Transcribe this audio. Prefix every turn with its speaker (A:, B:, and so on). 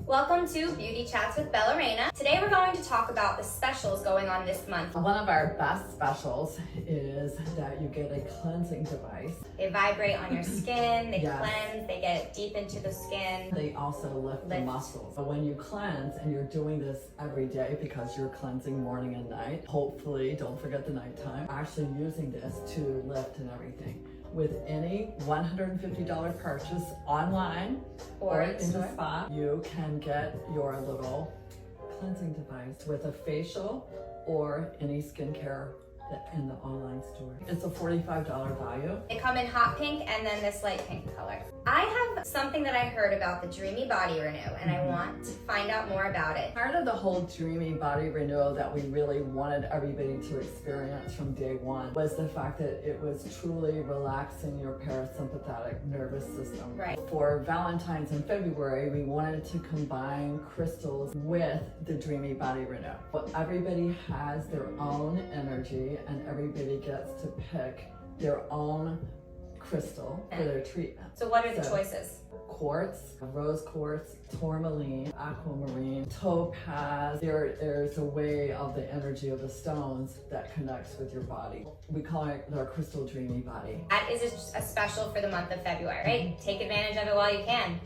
A: Welcome to Beauty Chats with Bella Reina. Today we're going to talk about the specials going on this month.
B: One of our best specials is that you get a cleansing device.
A: They vibrate on your skin, they cleanse, they get deep into the skin.
B: They also lift the muscles. So when you cleanse, and you're doing this every day because you're cleansing morning and night, hopefully don't forget the nighttime, actually using this to lift and everything. With any $150 purchase online or in the spa, you can get your little cleansing device with a facial or any skincare in the online store. It's a $45 value.
A: They come in hot pink and then this light pink color. I have something that I heard about the Dreamy Body Renew and I want to find out more about it.
B: Part of the whole Dreamy Body Renewal that we really wanted everybody to experience from day one was the fact that it was truly relaxing your parasympathetic nervous system.
A: Right.
B: For Valentine's in February, we wanted to combine crystals with the Dreamy Body Renew. But everybody has their own energy and everybody gets to pick their own crystal for their treatment.
A: So what are the choices?
B: Quartz, rose quartz, tourmaline, aquamarine, topaz. There's a way of the energy of the stones that connects with your body. We call it our Crystal Dreamy Body.
A: That is a special for the month of February, right? Take advantage of it while you can.